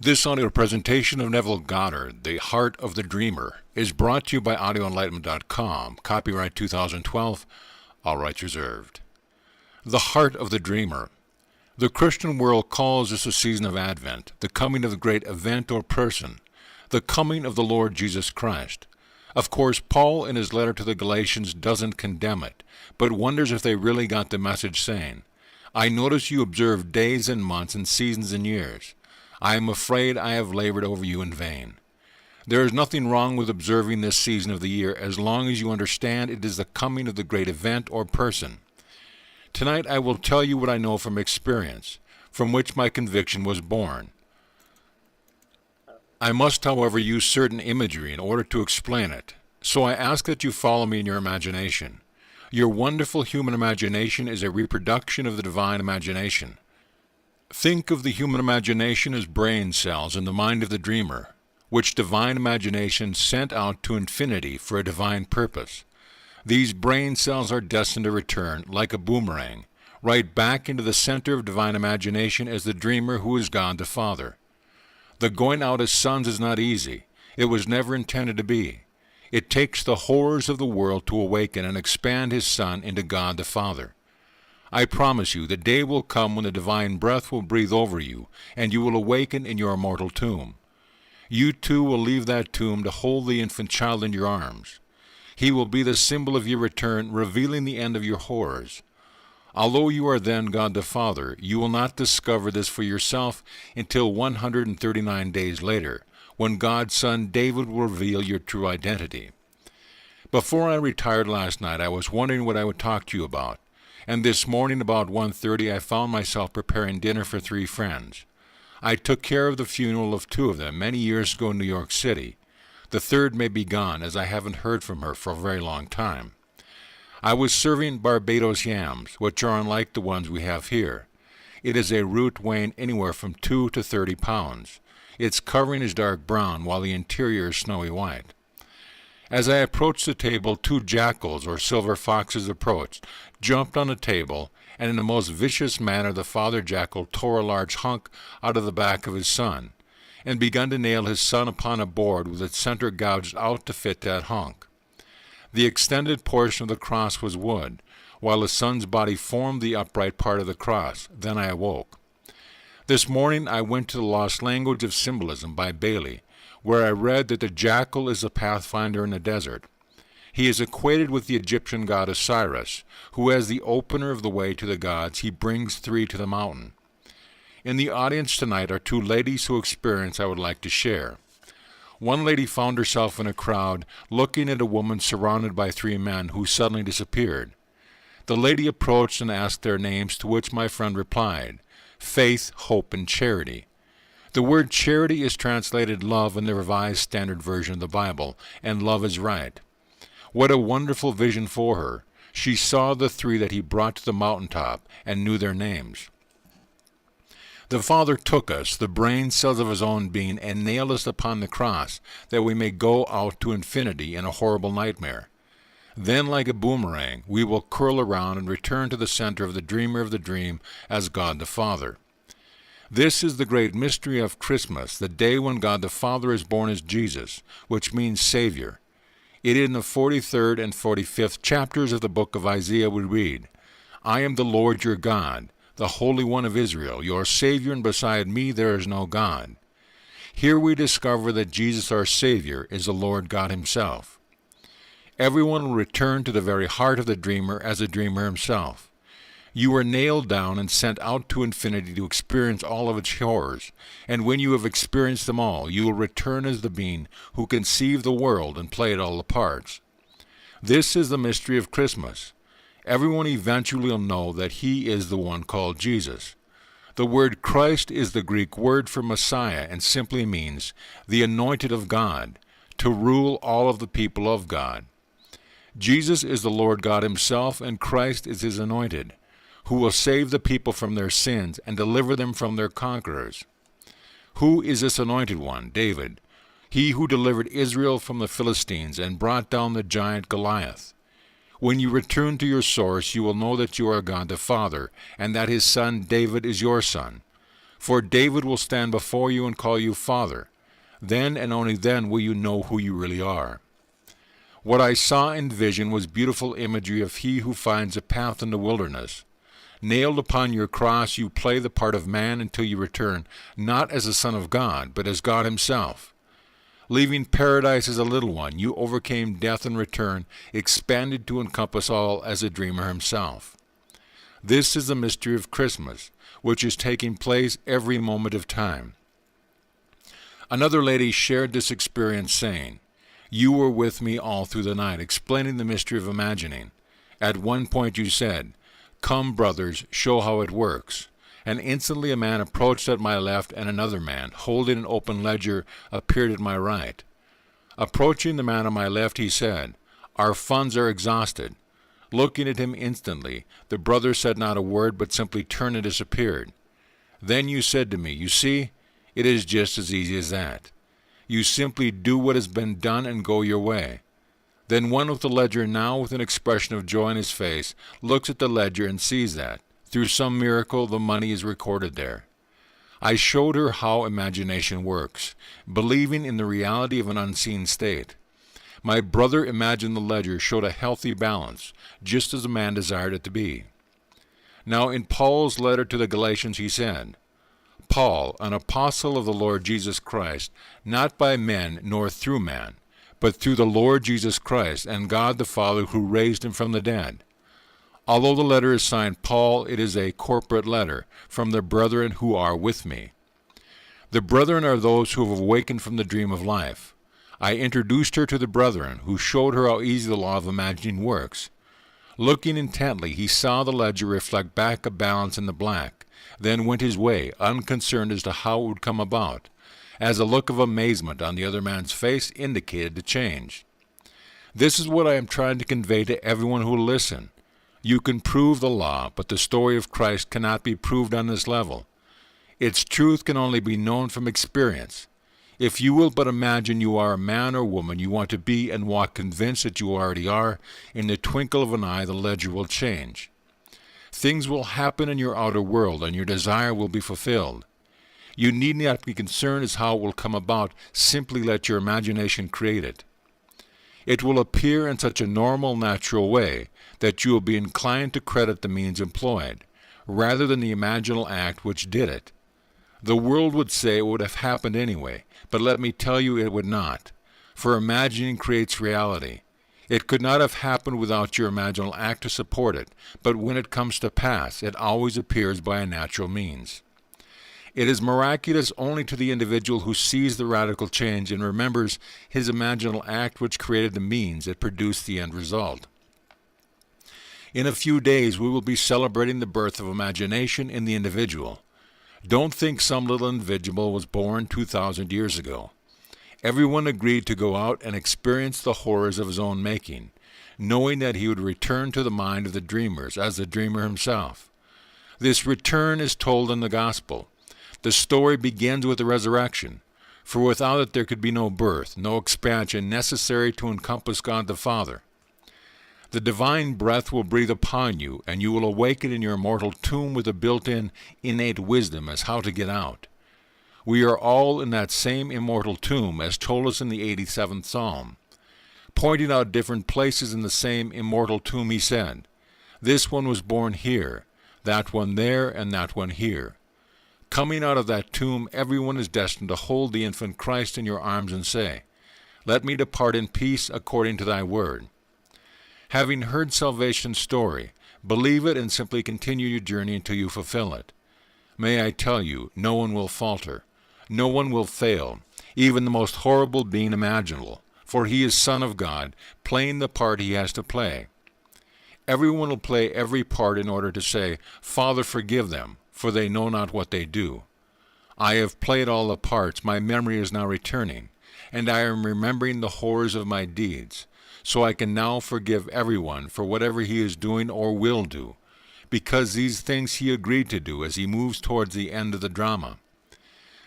This audio presentation of Neville Goddard, The Heart of the Dreamer, is brought to you by audioenlightenment.com. Copyright 2012, all rights reserved. The Heart of the Dreamer. The Christian world calls this a season of Advent, the coming of the great event or person, the coming of the Lord Jesus Christ. Of course, Paul in his letter to the Galatians doesn't condemn it, but wonders if they really got the message saying, I notice you observe days and months and seasons and years. I am afraid I have labored over you in vain. There is nothing wrong with observing this season of the year as long as you understand it is the coming of the great event or person. Tonight I will tell you what I know from experience, from which my conviction was born. I must, however, use certain imagery in order to explain it, so I ask that you follow me in your imagination. Your wonderful human imagination is a reproduction of the divine imagination. Think of the human imagination as brain cells in the mind of the dreamer, which divine imagination sent out to infinity for a divine purpose. These brain cells are destined to return, like a boomerang, right back into the center of divine imagination as the dreamer who is God the Father. The going out as sons is not easy. It was never intended to be. It takes the horrors of the world to awaken and expand His Son into God the Father. I promise you, the day will come when the divine breath will breathe over you, and you will awaken in your immortal tomb. You too will leave that tomb to hold the infant child in your arms. He will be the symbol of your return, revealing the end of your horrors. Although you are then God the Father, you will not discover this for yourself until 139 days later, when God's Son David will reveal your true identity. Before I retired last night, I was wondering what I would talk to you about. And this morning about 1:30 I found myself preparing dinner for 3 friends. I took care of the funeral of 2 of them many years ago in New York City. The third may be gone, as I haven't heard from her for a very long time. I was serving Barbados yams, which are unlike the ones we have here. It is a root weighing anywhere from 2 to 30 pounds. Its covering is dark brown, while the interior is snowy white. As I approached the table, 2 jackals or silver foxes approached, jumped on the table, and in the most vicious manner the father jackal tore a large hunk out of the back of his son, and began to nail his son upon a board with its center gouged out to fit that hunk. The extended portion of the cross was wood, while the son's body formed the upright part of the cross. Then I awoke. This morning I went to The Lost Language of Symbolism by Bailey, where I read that the jackal is a pathfinder in the desert. He is equated with the Egyptian god Osiris, who as the opener of the way to the gods, he brings 3 to the mountain. In the audience tonight are 2 ladies whose experience I would like to share. One lady found herself in a crowd looking at a woman surrounded by 3 men who suddenly disappeared. The lady approached and asked their names, to which my friend replied, Faith, Hope, and Charity. The word charity is translated love in the Revised Standard Version of the Bible, and love is right. What a wonderful vision for her. She saw the 3 that he brought to the mountaintop and knew their names. The Father took us, the brain cells of His own being, and nailed us upon the cross, that we may go out to infinity in a horrible nightmare. Then, like a boomerang, we will curl around and return to the center of the dreamer of the dream as God the Father. This is the great mystery of Christmas, the day when God the Father is born as Jesus, which means Savior. It is in the 43rd and 45th chapters of the book of Isaiah we read, I am the Lord your God, the Holy One of Israel, your Savior, and beside me there is no God. Here we discover that Jesus our Savior is the Lord God Himself. Everyone will return to the very heart of the dreamer as a dreamer himself. You are nailed down and sent out to infinity to experience all of its horrors, and when you have experienced them all, you will return as the being who conceived the world and played all the parts. This is the mystery of Christmas. Everyone eventually will know that He is the one called Jesus. The word Christ is the Greek word for Messiah and simply means the anointed of God, to rule all of the people of God. Jesus is the Lord God Himself, and Christ is His anointed, who will save the people from their sins and deliver them from their conquerors. Who is this anointed one? David, he who delivered Israel from the Philistines and brought down the giant Goliath. When you return to your source, you will know that you are God the Father, and that His Son David is your son. For David will stand before you and call you Father. Then and only then will you know who you really are. What I saw in vision was beautiful imagery of he who finds a path in the wilderness. Nailed upon your cross, you play the part of man until you return, not as the Son of God, but as God himself. Leaving paradise as a little one, you overcame death in return, expanded to encompass all as a dreamer himself. This is the mystery of Christmas, which is taking place every moment of time. Another lady shared this experience saying, "You were with me all through the night," explaining the mystery of imagining. At one point you said, "Come, brothers, show how it works." And instantly a man approached at my left, and another man, holding an open ledger, appeared at my right. Approaching the man on my left, he said, "Our funds are exhausted." Looking at him instantly, the brother said not a word, but simply turned and disappeared. Then you said to me, "You see, it is just as easy as that. You simply do what has been done and go your way." Then one with the ledger, now with an expression of joy on his face, looks at the ledger and sees that, through some miracle, the money is recorded there. I showed her how imagination works, believing in the reality of an unseen state. My brother imagined the ledger showed a healthy balance, just as a man desired it to be. Now in Paul's letter to the Galatians he said, "Paul, an apostle of the Lord Jesus Christ, not by men nor through man, but through the Lord Jesus Christ and God the Father who raised him from the dead." Although the letter is signed Paul, it is a corporate letter from the brethren who are with me. The brethren are those who have awakened from the dream of life. I introduced her to the brethren, who showed her how easy the law of imagining works. Looking intently, he saw the ledger reflect back a balance in the black, then went his way, unconcerned as to how it would come about, as a look of amazement on the other man's face indicated the change. This is what I am trying to convey to everyone who will listen. You can prove the law, but the story of Christ cannot be proved on this level. Its truth can only be known from experience. If you will but imagine you are a man or woman you want to be and walk convinced that you already are, in the twinkle of an eye the ledger will change. Things will happen in your outer world and your desire will be fulfilled. You need not be concerned as how it will come about, simply let your imagination create it. It will appear in such a normal, natural way that you will be inclined to credit the means employed, rather than the imaginal act which did it. The world would say it would have happened anyway, but let me tell you it would not, for imagining creates reality. It could not have happened without your imaginal act to support it, but when it comes to pass, it always appears by a natural means. It is miraculous only to the individual who sees the radical change and remembers his imaginal act which created the means that produced the end result. In a few days we will be celebrating the birth of imagination in the individual. Don't think some little individual was born 2,000 years ago. Everyone agreed to go out and experience the horrors of his own making, knowing that he would return to the mind of the dreamers as the dreamer himself. This return is told in the gospel. The story begins with the resurrection, for without it there could be no birth, no expansion necessary to encompass God the Father. The divine breath will breathe upon you, and you will awaken in your immortal tomb with a built-in innate wisdom as how to get out. We are all in that same immortal tomb, as told us in the 87th Psalm. Pointing out different places in the same immortal tomb, he said, "This one was born here, that one there, and that one here." Coming out of that tomb, everyone is destined to hold the infant Christ in your arms and say, "Let me depart in peace according to thy word." Having heard salvation's story, believe it and simply continue your journey until you fulfill it. May I tell you, no one will falter. No one will fail, even the most horrible being imaginable, for he is Son of God, playing the part he has to play. Everyone will play every part in order to say, "Father, forgive them, for they know not what they do." I have played all the parts, my memory is now returning, and I am remembering the horrors of my deeds. So I can now forgive everyone for whatever he is doing or will do, because these things he agreed to do as he moves towards the end of the drama.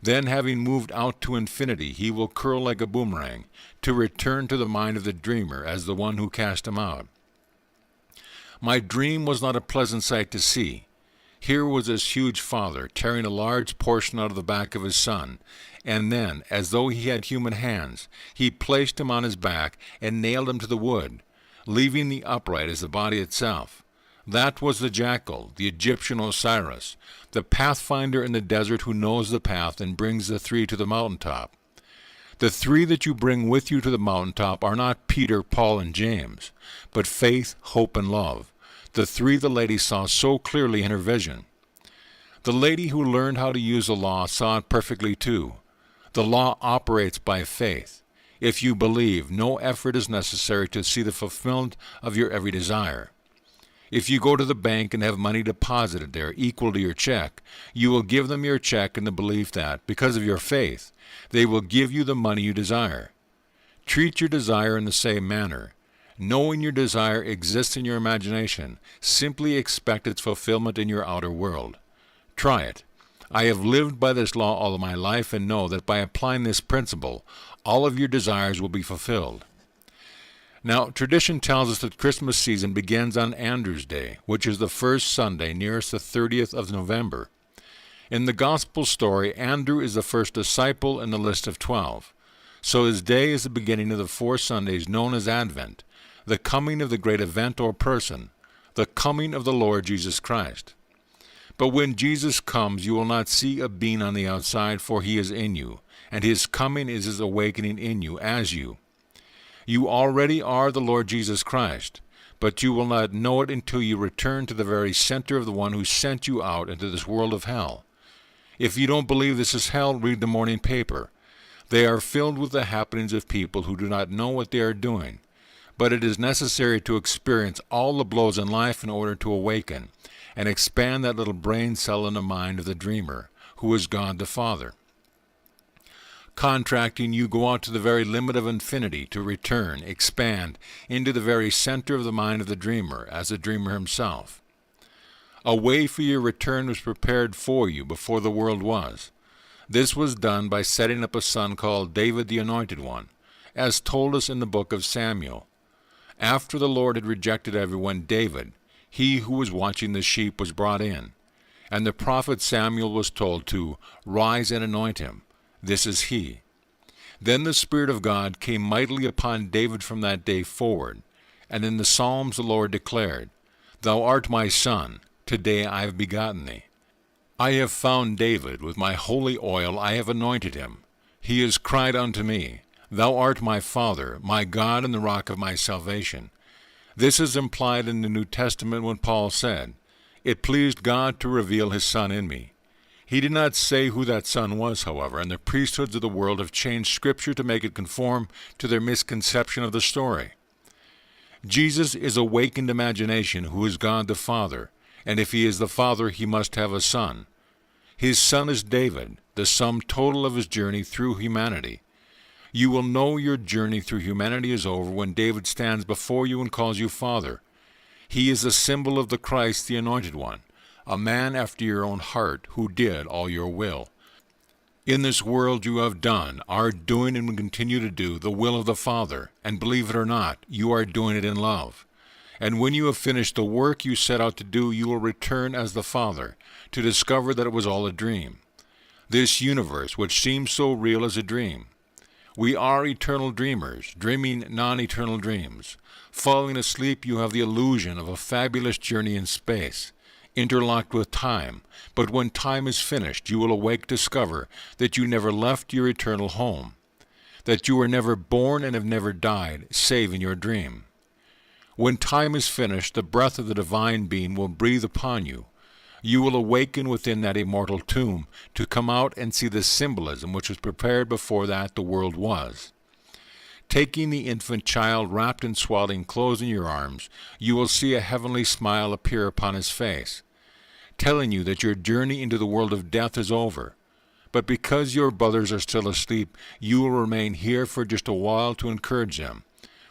Then, having moved out to infinity, he will curl like a boomerang, to return to the mind of the dreamer as the one who cast him out. My dream was not a pleasant sight to see. Here was this huge father tearing a large portion out of the back of his son, and then, as though he had human hands, he placed him on his back and nailed him to the wood, leaving the upright as the body itself. That was the jackal, the Egyptian Osiris, the pathfinder in the desert who knows the path and brings the three to the mountaintop. The three that you bring with you to the mountaintop are not Peter, Paul, and James, but faith, hope, and love, the three the lady saw so clearly in her vision. The lady who learned how to use the law saw it perfectly too. The law operates by faith. If you believe, no effort is necessary to see the fulfillment of your every desire. If you go to the bank and have money deposited there equal to your check, you will give them your check in the belief that, because of your faith, they will give you the money you desire. Treat your desire in the same manner. Knowing your desire exists in your imagination, simply expect its fulfillment in your outer world. Try it. I have lived by this law all of my life and know that by applying this principle, all of your desires will be fulfilled. Now, tradition tells us that Christmas season begins on Andrew's Day, which is the first Sunday nearest the 30th of November. In the Gospel story, Andrew is the first disciple in the list of 12. So his day is the beginning of the 4 Sundays known as Advent, the coming of the great event or person, the coming of the Lord Jesus Christ. But when Jesus comes, you will not see a being on the outside, for he is in you, and his coming is his awakening in you as you. You already are the Lord Jesus Christ, but you will not know it until you return to the very center of the one who sent you out into this world of hell. If you don't believe this is hell, read the morning paper. They are filled with the happenings of people who do not know what they are doing. But it is necessary to experience all the blows in life in order to awaken and expand that little brain cell in the mind of the dreamer, who is God the Father. Contracting, you go out to the very limit of infinity to return, expand, into the very center of the mind of the dreamer, as the dreamer himself. A way for your return was prepared for you before the world was. This was done by setting up a son called David the Anointed One, as told us in the book of Samuel. After the Lord had rejected everyone, David, he who was watching the sheep, was brought in, and the prophet Samuel was told to rise and anoint him. This is he. Then the Spirit of God came mightily upon David from that day forward, and in the Psalms the Lord declared, Thou art my son, today I have begotten thee. I have found David, with my holy oil I have anointed him. He has cried unto me, Thou art my Father, my God and the rock of my salvation. This is implied in the New Testament when Paul said, It pleased God to reveal his Son in me. He did not say who that Son was, however, and the priesthoods of the world have changed Scripture to make it conform to their misconception of the story. Jesus is awakened imagination, who is God the Father, and if he is the Father, he must have a Son. His Son is David, the sum total of his journey through humanity. You will know your journey through humanity is over when David stands before you and calls you Father. He is a symbol of the Christ, the Anointed One, a man after your own heart who did all your will. In this world you have done, are doing, and will continue to do the will of the Father, and believe it or not, you are doing it in love. And when you have finished the work you set out to do, you will return as the Father, to discover that it was all a dream. This universe, which seems so real, is a dream. We are eternal dreamers, dreaming non-eternal dreams. Falling asleep, you have the illusion of a fabulous journey in space, interlocked with time, but when time is finished, you will awake to discover that you never left your eternal home, that you were never born and have never died, save in your dream. When time is finished, the breath of the divine being will breathe upon you. You will awaken within that immortal tomb to come out and see the symbolism which was prepared before that the world was. Taking the infant child wrapped in swaddling clothes in your arms, you will see a heavenly smile appear upon his face, telling you that your journey into the world of death is over. But because your brothers are still asleep, you will remain here for just a while to encourage them,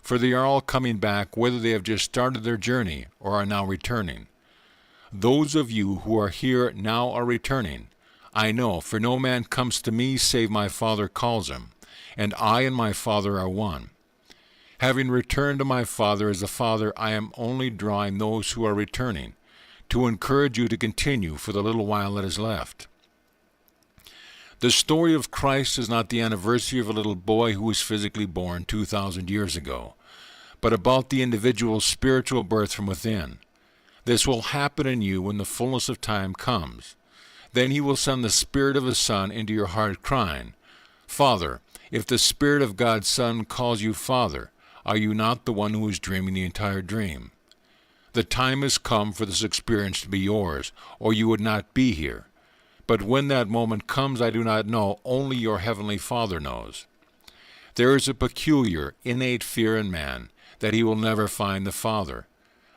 for they are all coming back, whether they have just started their journey or are now returning. Those of you who are here now are returning. I know, for no man comes to me save my Father calls him, and I and my Father are one. Having returned to my Father as the Father, I am only drawing those who are returning, to encourage you to continue for the little while that is left. The story of Christ is not the anniversary of a little boy who was physically born 2,000 years ago, but about the individual's spiritual birth from within. This will happen in you when the fullness of time comes. Then he will send the Spirit of his Son into your heart, crying, "Father." If the Spirit of God's Son calls you Father, are you not the one who is dreaming the entire dream? The time has come for this experience to be yours, or you would not be here. But when that moment comes, I do not know, only your Heavenly Father knows. There is a peculiar, innate fear in man that he will never find the Father.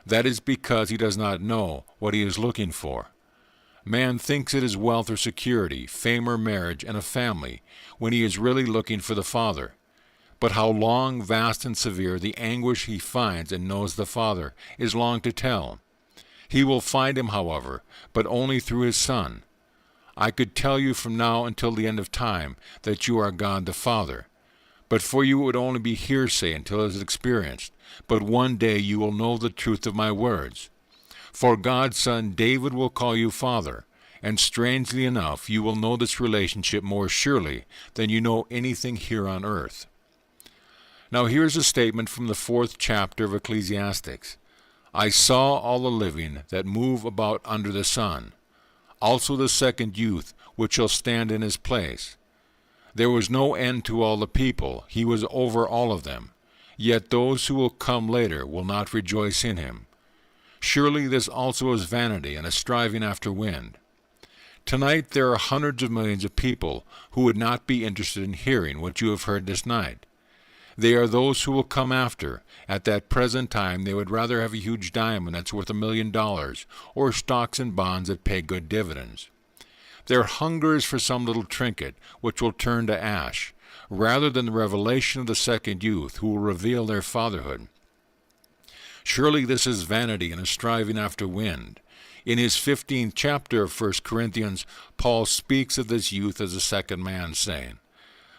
That is because he does not know what he is looking for. Man thinks it is wealth or security, fame or marriage, and a family, when he is really looking for the Father. But how long, vast, and severe the anguish he finds and knows the Father is long to tell. He will find him, however, but only through his Son. I could tell you from now until the end of time that you are God the Father. But for you it would only be hearsay until it is experienced. But one day you will know the truth of my words. For God's Son David will call you Father, and strangely enough you will know this relationship more surely than you know anything here on earth. Now here's a statement from the 4th chapter of Ecclesiastes. I saw all the living that move about under the sun, also the second youth which shall stand in his place. There was no end to all the people, he was over all of them. Yet those who will come later will not rejoice in him. Surely this also is vanity and a striving after wind. Tonight there are hundreds of millions of people who would not be interested in hearing what you have heard this night. They are those who will come after. At that present time they would rather have a huge diamond that's worth $1 million, or stocks and bonds that pay good dividends. Their hunger is for some little trinket which will turn to ash, rather than the revelation of the second youth who will reveal their fatherhood. Surely this is vanity and a striving after wind. In his 15th chapter of 1 Corinthians, Paul speaks of this youth as a second man, saying,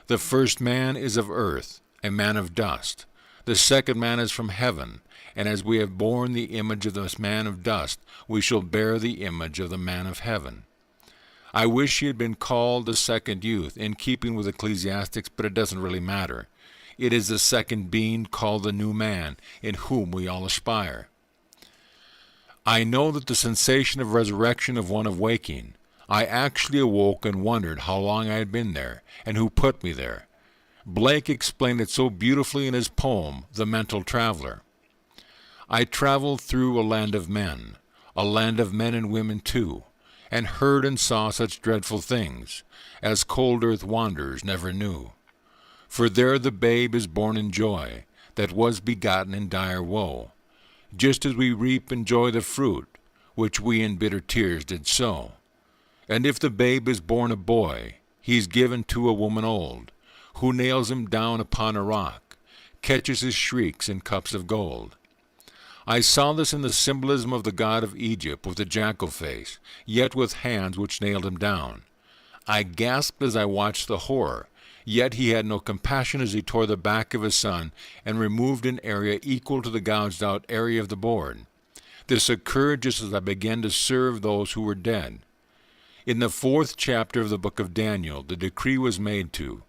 "The first man is of earth, a man of dust. The second man is from heaven, and as we have borne the image of this man of dust, we shall bear the image of the man of heaven." I wish he had been called the second youth, in keeping with Ecclesiastes, but it doesn't really matter. It is the second being called the new man, in whom we all aspire. I know that the sensation of resurrection of one of waking, I actually awoke and wondered how long I had been there, and who put me there. Blake explained it so beautifully in his poem, The Mental Traveler. I traveled through a land of men and women too, and heard and saw such dreadful things, as cold earth wanderers never knew. For there the babe is born in joy, that was begotten in dire woe, just as we reap and enjoy the fruit, which we in bitter tears did sow. And if the babe is born a boy, he's given to a woman old, who nails him down upon a rock, catches his shrieks in cups of gold. I saw this in the symbolism of the god of Egypt with a jackal face, yet with hands which nailed him down. I gasped as I watched the horror, yet he had no compassion as he tore the back of his son and removed an area equal to the gouged out area of the board. This occurred just as I began to serve those who were dead. In the 4th chapter of the book of Daniel, the decree was made to,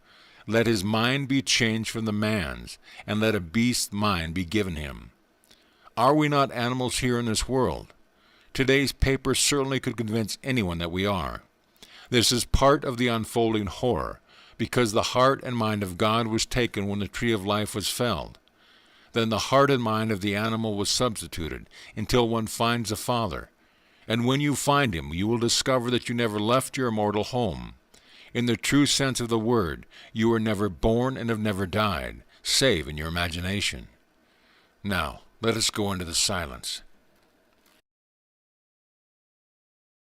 "Let his mind be changed from the man's, and let a beast's mind be given him." Are we not animals here in this world? Today's paper certainly could convince anyone that we are. This is part of the unfolding horror, because the heart and mind of God was taken when the tree of life was felled. Then the heart and mind of the animal was substituted, until one finds the Father. And when you find him, you will discover that you never left your immortal home. In the true sense of the word, you were never born and have never died, save in your imagination. Now, let us go into the silence.